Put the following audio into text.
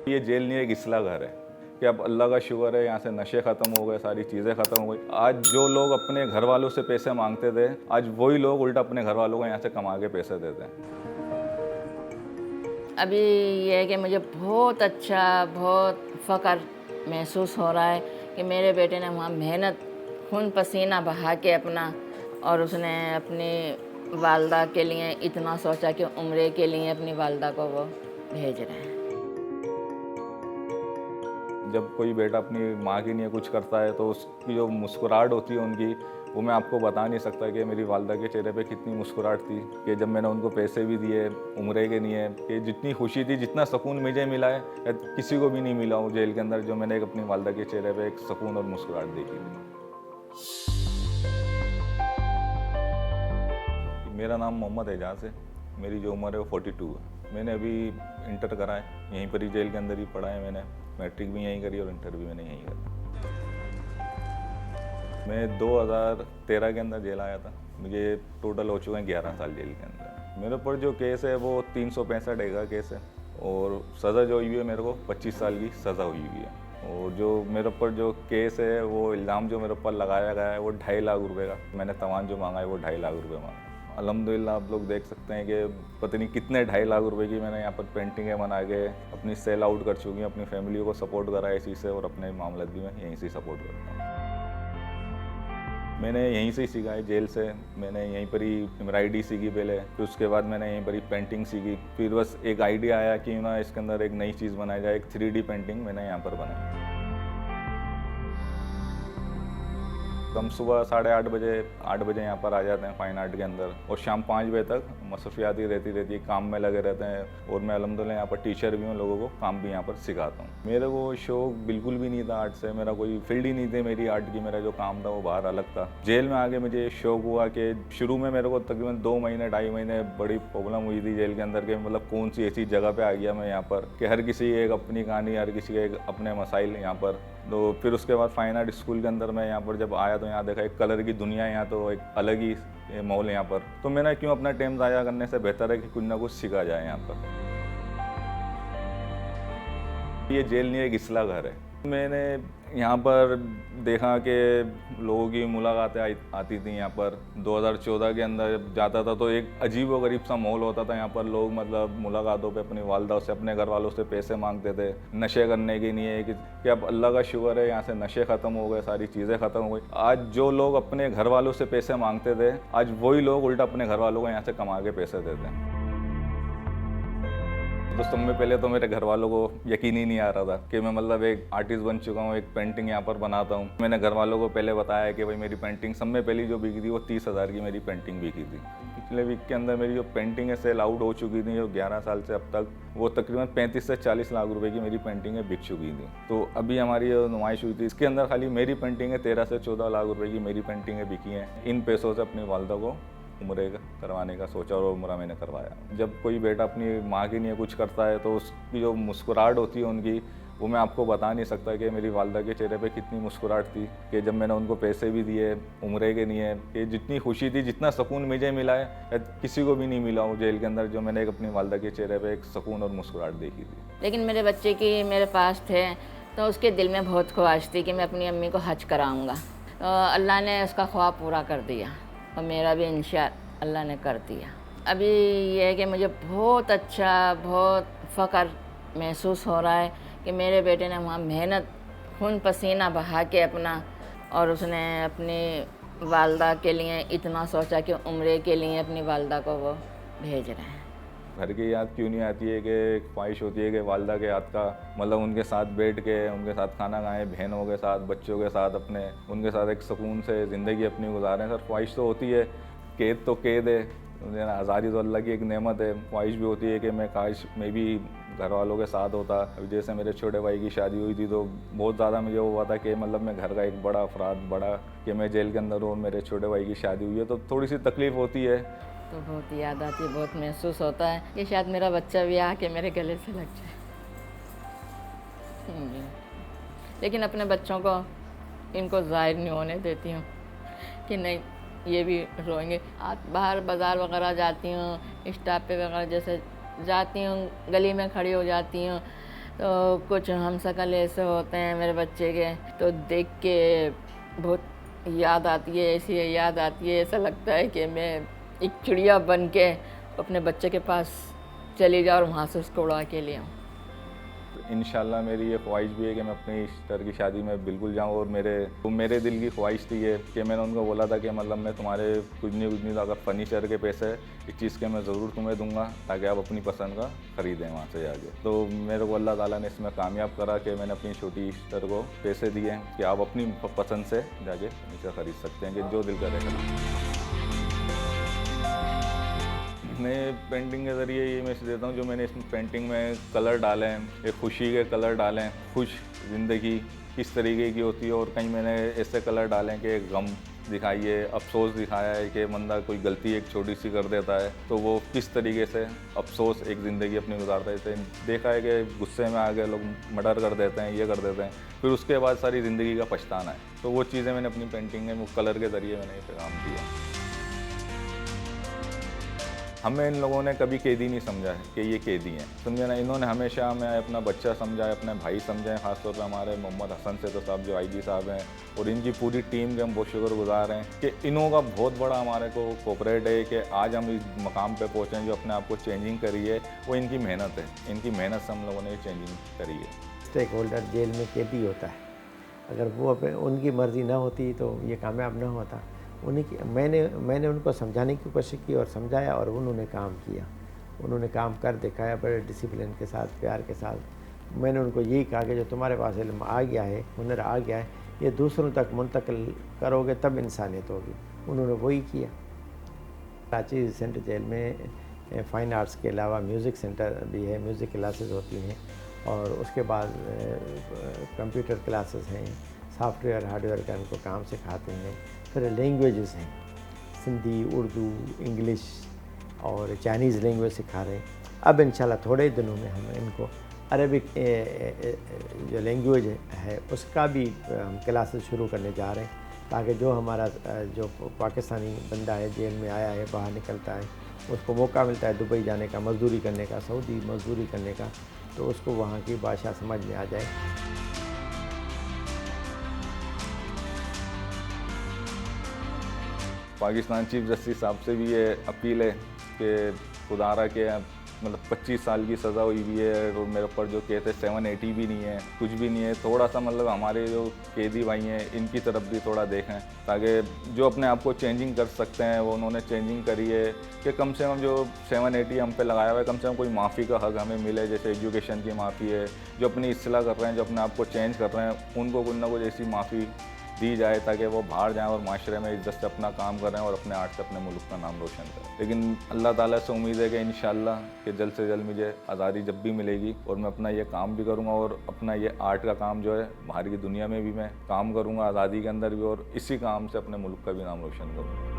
ये जेल नहीं है, एक इस्लाह घर है कि अब अल्लाह का शुक्र है यहाँ से नशे ख़त्म हो गए, सारी चीज़ें ख़त्म हो गई। आज जो लोग अपने घर वालों से पैसे मांगते थे, आज वही लोग उल्टा अपने घर वालों को यहाँ से कमा के पैसे देते हैं। अभी ये है कि मुझे बहुत अच्छा, बहुत फ़ख्र महसूस हो रहा है कि मेरे बेटे ने वहाँ मेहनत, खून पसीना बहा के अपना, और उसने अपनी वालदा के लिए इतना सोचा कि उम्रे के लिए अपनी वालदा को वो भेज रहे हैं। जब कोई बेटा अपनी माँ के लिए कुछ करता है तो उसकी जो मुस्कुराहट होती है उनकी, वो मैं आपको बता नहीं सकता कि मेरी वालदा के चेहरे पे कितनी मुस्कुराहट थी कि जब मैंने उनको पैसे भी दिए उम्रे के लिए, कि जितनी खुशी थी, जितना सुकून मुझे मिला है किसी को भी नहीं मिला हूँ जेल के अंदर, जो मैंने एक अपनी वालदा के चेहरे पे एक सुकून और मुस्कुराहट देखी थी। मेरा नाम मोहम्मद एजाज है, मेरी जो उम्र है वो 42 है। मैंने अभी इंटर करा है, यहीं पर ही जेल के अंदर ही पढ़ा है मैंने। मैट्रिक भी यहीं करी और इंटर भी मैंने यहीं करा। मैं 2013 के अंदर जेल आया था। मुझे टोटल हो चुके हैं 11 साल जेल के अंदर। मेरे ऊपर जो केस है वो 365 का केस है और सज़ा जो हुई है मेरे को 25 साल की सज़ा हुई है। और जो मेरे ऊपर जो केस है, वो इल्ज़ाम जो मेरे ऊपर लगाया गया है वो 2.5 लाख रुपए का। मैंने तवान जो मांगा है वो 2.5 लाख रुपए मांगा। अल्हम्दुलिल्लाह आप लोग देख सकते हैं कि पता नहीं कितने 2.5 लाख रुपए की मैंने यहाँ पर पेंटिंगें बना के अपनी सेल आउट कर चुकी हूँ, अपनी फैमिली को सपोर्ट करा है इसी से, और अपने मामला भी मैं यहीं से सपोर्ट करता हूँ। मैंने यहीं से ही सीखा है, जेल से। मैंने यहीं पर ही एम्ब्रॉयडरी सीखी पहले, फिर उसके बाद मैंने यहीं पर ही पेंटिंग सीखी। फिर बस एक आइडिया आया कि ना इसके अंदर एक नई चीज़ बनाई जाए, एक 3D पेंटिंग मैंने यहाँ पर बनाई। हम सुबह 8:30 बजे 8 बजे यहाँ पर आ जाते हैं फाइन आर्ट के अंदर, और शाम 5 बजे तक मसरूफियात ही रहती है, काम में लगे रहते हैं। और मैं अल्हम्दुलिल्लाह यहाँ पर टीचर भी हूँ, लोगों को काम भी यहाँ पर सिखाता हूँ। मेरे को शौक बिल्कुल भी नहीं था आर्ट से, मेरा कोई फील्ड ही नहीं थी मेरी आर्ट की। मेरा जो काम था वो बाहर अलग था। जेल में आके मुझे ये शौक हुआ कि शुरू में मेरे को तकरीबन 2 महीने 2.5 महीने बड़ी प्रॉब्लम हुई थी जेल के अंदर के, मतलब कौन सी ऐसी जगह पर आ गया मैं यहाँ पर कि हर किसी की एक अपनी कहानी, हर किसी के एक अपने मसाइल यहाँ पर। तो फिर उसके बाद फाइन आर्ट स्कूल के अंदर मैं यहाँ पर जब आया तो यहाँ देखा एक कलर की दुनिया है, यहाँ तो एक अलग ही माहौल है यहाँ पर। तो मैंने क्यों अपना टाइम ज़ाया करने से बेहतर है कि कुछ ना कुछ सीखा जाए यहाँ पर। ये जेल नहीं है, एक इस्लाह घर है। मैंने यहाँ पर देखा कि लोगों की मुलाकातें आती थी यहाँ पर। 2014 के अंदर जब जाता था तो एक अजीब व गरीब सा माहौल होता था यहाँ पर। लोग मतलब मुलाकातों पे अपनी वालदा से, अपने घर वालों से पैसे मांगते थे नशे करने के लिए, कि अब अल्लाह का शुक्र है यहाँ से नशे ख़त्म हो गए, सारी चीज़ें ख़त्म हो गई। आज जो लोग अपने घर वालों से पैसे मांगते थे, आज वही लोग उल्टा अपने घर वालों को यहाँ से कमा के पैसे देते हैं। तो सब में पहले तो मेरे घर वालों को यकीन ही नहीं आ रहा था कि मैं मतलब एक आर्टिस्ट बन चुका हूँ, एक पेंटिंग यहाँ पर बनाता हूँ। मैंने घर वालों को पहले बताया कि भाई मेरी पेंटिंग, सब में पहली जो बिकी थी वो 30,000 की मेरी पेंटिंग बिकी थी। पिछले वीक के अंदर मेरी जो पेंटिंग है सेल आउट हो चुकी थी, जो 11 साल से अब तक, वो तकरीबन 35 से 40 लाख रुपए की मेरी पेंटिंगें बिक चुकी थी। तो अभी हमारी जो नुमाइश हुई थी, इसके अंदर खाली मेरी पेंटिंगें 13 से 14 लाख रुपए की मेरी पेंटिंगें बिकी हैं। इन पैसों से अपनी वालदा को उम्रे करवाने का सोचा और उम्रा मैंने करवाया। जब कोई बेटा अपनी माँ के लिए कुछ करता है तो उसकी जो मुस्कुराहट होती है उनकी, वो मैं आपको बता नहीं सकता कि मेरी वालदा के चेहरे पे कितनी मुस्कुराहट थी कि जब मैंने उनको पैसे भी दिए उम्रे के लिए, कि जितनी खुशी थी, जितना सुकून मुझे मिला है किसी को भी नहीं मिला हूँ जेल के अंदर, जो मैंने एक अपनी वालदा के चेहरे पे एक सुकून और मुस्कुराहट देखी थी। लेकिन मेरे बच्चे की मेरे पास थे तो उसके दिल में बहुत ख्वाहिश थी कि मैं अपनी अम्मी को हज कराऊँगा। तो अल्लाह ने उसका ख्वाब पूरा कर दिया और मेरा भी इंशाअल्लाह अल्लाह ने कर दिया। अभी ये है कि मुझे बहुत अच्छा, बहुत फ़ख्र महसूस हो रहा है कि मेरे बेटे ने वहाँ मेहनत, खून पसीना बहा के अपना, और उसने अपनी वालदा के लिए इतना सोचा कि उम्रे के लिए अपनी वालदा को वो भेज रहे हैं। घर की याद क्यों नहीं आती है कि ख्वाहिश होती है कि वालदा के हाथ का, मतलब उनके साथ बैठ के उनके साथ खाना खाएं, बहनों के साथ, बच्चों के साथ, अपने उनके साथ एक सुकून से ज़िंदगी अपनी गुजारें। सर ख्वाहिश तो होती है, कैद तो कैद है, आज़ादी तो अल्लाह की एक नेमत है। ख्वाहिश भी होती है कि मैं काश मैं भी घर वालों के साथ होता। अभी जैसे मेरे छोटे भाई की शादी हुई थी तो बहुत ज़्यादा मुझे वो हुआ था कि मतलब मैं घर का एक बड़ा अफराद, बड़ा कि मैं जेल के अंदर हूँ, मेरे छोटे भाई की शादी हुई है, तो थोड़ी सी तकलीफ़ होती है। तो बहुत याद आती है, बहुत महसूस होता है कि शायद मेरा बच्चा भी आके मेरे गले से लग जाए। लेकिन अपने बच्चों को इनको ज़ाहिर नहीं होने देती हूँ कि नहीं ये भी रोएंगे। बाहर बाज़ार वगैरह जाती हूँ, स्टॉप पे वगैरह जैसे जाती हूँ, गली में खड़ी हो जाती हूँ, तो कुछ हम शकल ऐसे होते हैं मेरे बच्चे के, तो देख के बहुत याद आती है, ऐसी याद आती है, ऐसा लगता है कि मैं एक चिड़िया बन के अपने बच्चे के पास चली जाऊँ और वहाँ से उसको उड़ा के ले आऊँ। इंशाल्लाह मेरी ये ख्वाहिश भी है कि मैं अपनी सिस्टर की शादी में बिल्कुल जाऊँ, और मेरे दिल की ख्वाहिश थी ये कि मैंने उनको बोला था कि मतलब मैं तुम्हारे कुछ नहीं तो अगर फर्नीचर के पैसे इस चीज़ के मैं ज़रूर तुम्हें दूंगा ताकि आप अपनी पसंद का ख़रीदें वहाँ से जाके। तो मेरे को अल्लाह ताला ने इसमें कामयाब करा कि मैंने अपनी छोटी सिस्टर को पैसे दिए कि आप अपनी पसंद से जाके फर्नीचर ख़रीद सकते हैं कि जो दिल करेगा। मैं पेंटिंग के ज़रिए ये मैसेज देता हूँ, जो मैंने इस पेंटिंग में कलर डाले हैं, एक खुशी के कलर डाले हैं, खुश ज़िंदगी किस तरीके की होती है, और कहीं मैंने ऐसे कलर डाले हैं कि गम दिखाइए, अफसोस दिखाया है कि बंदा कोई गलती एक छोटी सी कर देता है तो वो किस तरीके से अफसोस एक ज़िंदगी अपनी गुजारता है। जैसे देखा है कि गुस्से में आके लोग मर्डर कर देते हैं, ये कर देते हैं, फिर उसके बाद सारी ज़िंदगी का पछताना है। तो वो चीज़ें मैंने अपनी पेंटिंग में वो कलर के ज़रिए मैंने ये पैगाम दिया। हमें इन लोगों ने कभी कैदी नहीं समझा है कि ये कैदी हैं, समझे ना। इन्होंने हमेशा हमें अपना बच्चा समझा है, अपने भाई समझे हैं। ख़ासतौर पर हमारे मोहम्मद हसन से तो साहब जो आईजी साहब हैं और इनकी पूरी टीम के हम बहुत शुक्रगुजार हैं कि इन्हों का बहुत बड़ा हमारे को कोऑपरेट है कि आज हम इस मकाम पे पहुँचे जो अपने आप को चेंजिंग करी है। वो इनकी मेहनत है, इनकी मेहनत से हम लोगों ने ये चेंजिंग करी है। स्टेक होल्डर जेल में कैदी होता है, अगर वो उनकी मर्ज़ी ना होती तो ये कामयाब ना होता। मैंने उनको समझाने की कोशिश की और समझाया, और उन्होंने काम किया, उन्होंने काम कर दिखाया बड़े डिसिप्लिन के साथ, प्यार के साथ। मैंने उनको यही कहा कि जो तुम्हारे पास इल्म आ गया है, हुनर आ गया है, ये दूसरों तक मुंतकिल करोगे तब इंसानियत होगी। उन्होंने वही किया। कराची सेंट्रल जेल में फ़ाइन आर्ट्स के अलावा म्यूज़िक सेंटर भी है, म्यूज़िक क्लासेस होती हैं, और उसके बाद कंप्यूटर क्लासेस हैं, सॉफ्टवेयर हार्डवेयर का उनको काम सिखाते हैं। फिर लैंग्वेजेस हैं, सिंधी, उर्दू, इंग्लिश और चाइनीज़ लैंग्वेज सिखा रहे हैं। अब इंशाल्लाह थोड़े दिनों में हम इनको अरबिक जो लैंग्वेज है उसका भी हम क्लासेस शुरू करने जा रहे हैं, ताकि जो हमारा जो पाकिस्तानी बंदा है जेल में आया है, बाहर निकलता है, उसको मौका मिलता है दुबई जाने का, मज़दूरी करने का, सऊदी मज़दूरी करने का, तो उसको वहाँ की भाषा समझ में आ जाए। पाकिस्तान चीफ जस्टिस साहब से भी ये अपील है कि खुदारा के मतलब 25 साल की सज़ा हुई हुई है और मेरे ऊपर जो केस है 780 भी नहीं है, कुछ भी नहीं है। थोड़ा सा मतलब हमारे जो कैदी भाई हैं इनकी तरफ भी थोड़ा देखें, ताकि जो अपने आप को चेंजिंग कर सकते हैं वो उन्होंने चेंजिंग करी है कि कम से कम जो 780 हम पे लगाया हुआ है, कम से कम कोई माफ़ी का हक़ हमें मिले। जैसे एजुकेशन की माफ़ी है, जो अपनी इस्लाह कर रहे हैं, जो अपने आप को चेंज कर रहे हैं, उनको कुछ ना कुछ ऐसी माफ़ी दी जाए ताकि वो बाहर जाएं और माशरे में इज्जत से अपना काम करें और अपने आर्ट से अपने मुल्क का नाम रोशन करें। लेकिन अल्लाह ताला से उम्मीद है कि इंशाल्लाह कि जल्द से जल्द मुझे आज़ादी जब भी मिलेगी और मैं अपना ये काम भी करूँगा और अपना ये आर्ट का काम जो है बाहर की दुनिया में भी मैं काम करूँगा, आज़ादी के अंदर भी, और इसी काम से अपने मुल्क का भी नाम रोशन करूँगा।